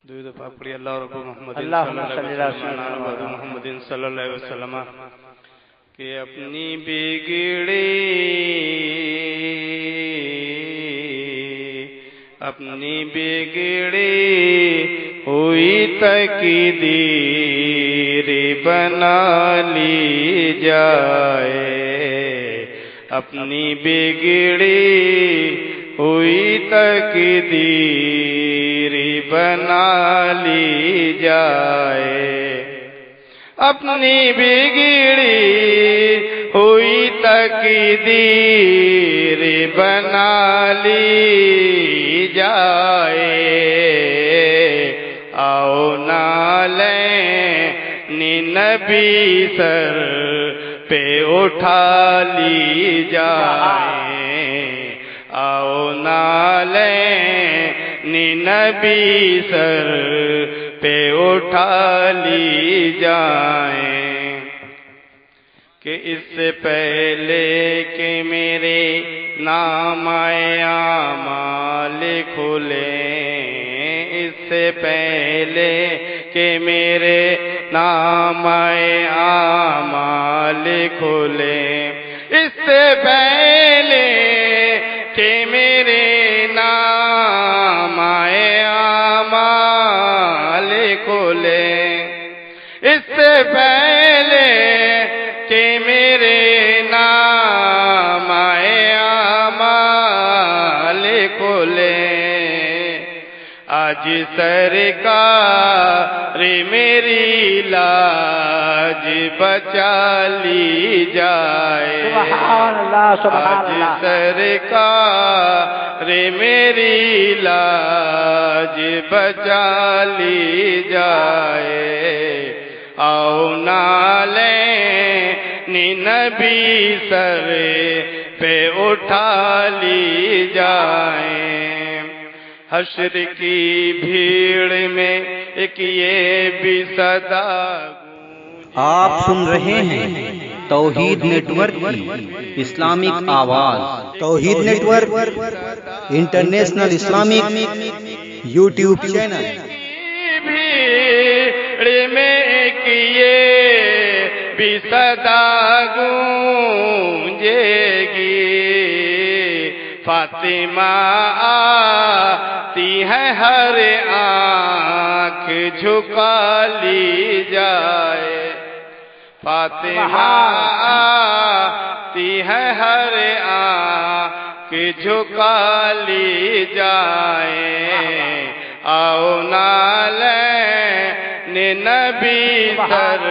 درود پاک پڑھی اللہ رب محمد صلی اللہ علیہ وسلم کہ اپنی بگڑی ہوئی تقدیر بنا لی جائے، اپنی بگڑی ہوئی تقدیر بنا لی جائے، اپنی بگڑی ہوئی تقدیر بنا لی جائے، آؤ نالیں نبی سر پہ اٹھا لی جائے، آؤ نالیں نبی سر پہ اٹھا لی جائیں، کہ اس سے پہلے کہ میرے نام اعمال کھلیں، اس سے پہلے کہ میرے نام اعمال کھلیں، اس سے پہلے کہ میرے نام اعمال کھلیں، اس سے پہلے کہ میرے نام اعمال کھلیں، آج سرکار میری لاج بچا لی جائے، سبحان اللہ سبحان اللہ، آج سرکار میری لاج بچا لی جائے، آؤ نالیں نبی سر پہ اٹھا لی جائیں، حشر کی بھیڑ میں ایک یہ بھی صدا آپ سن رہے ہیں توحید نیٹ ورک کی اسلامک آواز، Tawheed network international Islamic YouTube channel, بھیڑ میں ایک یہ بھی صدا گونجے گی، فاطمہ آتی ہے ہر آنکھ جھکا لی جائے، فاطمہ آتی ہے ہر آنکھ جھکا لی جائے، آؤ نالیں نبی سر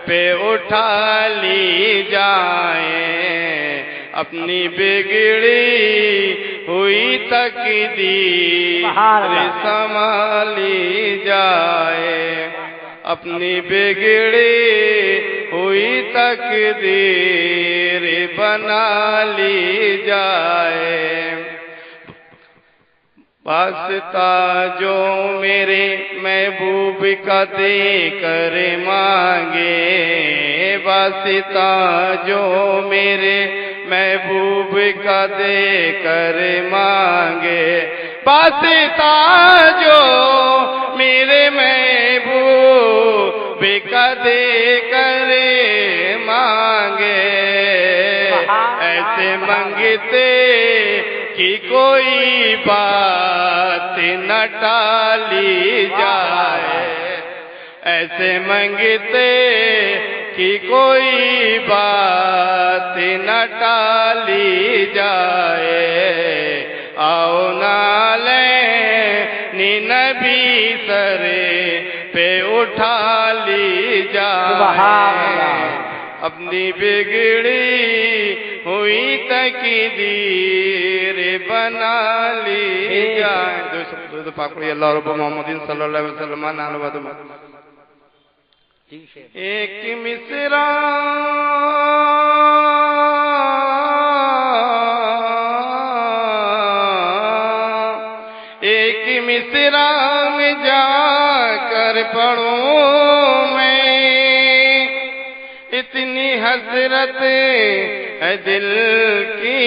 پہ اٹھا لی جائیں، اپنی بگڑی ہوئی تقدیر سنبھالی جائے، اپنی بگڑی ہوئی تقدیر بنا لی جائے، واسطہ جو میرے محبوب کا دے کر مانگے، واسطہ جو میرے محبوب کا دے کر مانگے، واسطہ جو میرے محبوب کا دے کر مانگے، ایسے منگتے کہ کوئی بات نہ ٹالی جائے، ایسے منگتے کہ کوئی بات نہ ٹالی جائے، آؤ نالیں نبی سر پہ اٹھا لی جائے، اپنی بگڑی ہوئی تقدیر بنا لی جائے، درود پاک پڑھی اللہ رب محمد صلی اللہ علیہ وسلم۔ ایک مصرع میں جا کر پڑھوں میں، اتنی حسرت ہے دل کی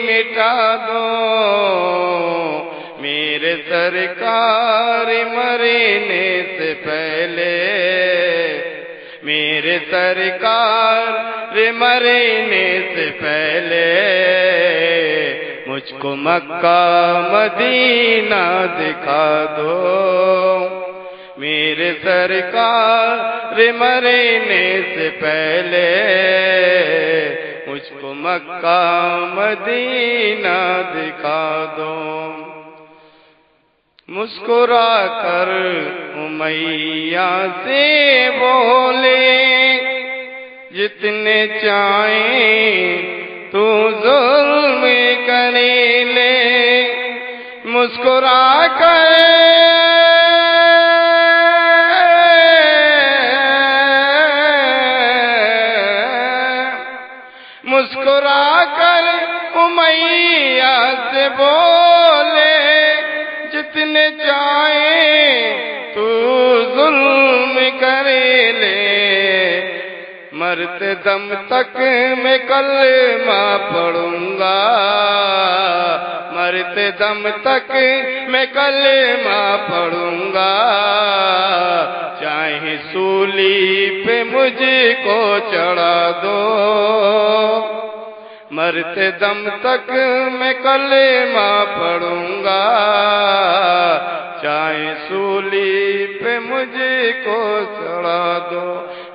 مٹا دو، میرے سرکار مرنے سے پہلے، میرے سرکار مرنے سے پہلے مجھ کو مکہ مدینہ دکھا دو، میرے سرکار مرنے سے پہلے مجھ کو مکہ مدینہ دکھا دو۔ مسکرا کر امیہ سے بولے، جتنے چاہیں تو ظلم کر لے، مسکرا کر مسکرا کر امیہ سے بولے، جتنے چاہیں تو ظلم کر لے، مرتے دم تک میں کلمہ پڑھوں گا، مرتے دم تک میں کلمہ پڑھوں گا، چاہے سولی پہ مجھ کو چڑھا دو، مرتے دم تک میں کلمہ پڑھوں گا، چاہے سولی پہ مجھ کو چڑھا دو،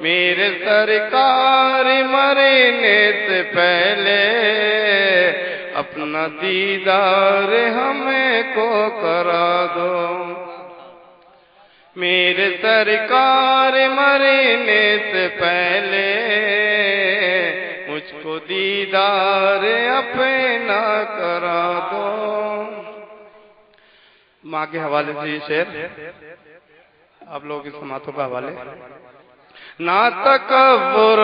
میرے سرکار مرنے سے پہلے اپنا دیدار ہمیں کو کرا دو، میرے سرکار مرنے سے پہلے مجھ کو دیدار اپنا کرا دو۔ ماں کے حوالے سے یہ شعر آپ لوگ اس سماعتوں کا حوالے۔ نہ تکبر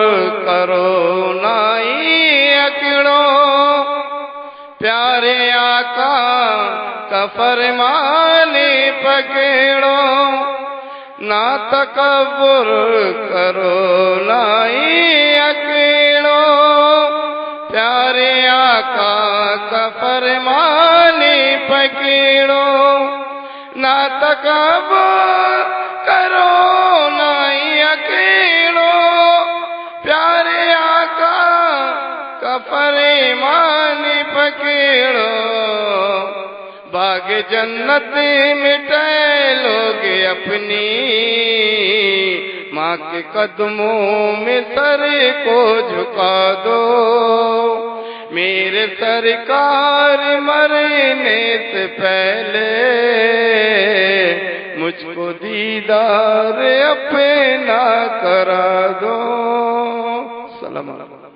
کرو نہ ہی اکڑو، پیارے آقا کا فرمان پکڑو، نہ تکبر کرو نہ ہی اکڑو، پیارے آقا کا فرمان پکڑو، نہ تکبر کرو نہ ہی اکڑو، پیارے آقا کا فرمان پکڑو، باغ جنت میں ٹہلوگے اپنی، ماں کے قدموں میں سر کو جھکا دو، میرے سرکار مرنے سے پہلے مجھ کو دیدار اپنا کرا دو۔ سلام علیکم۔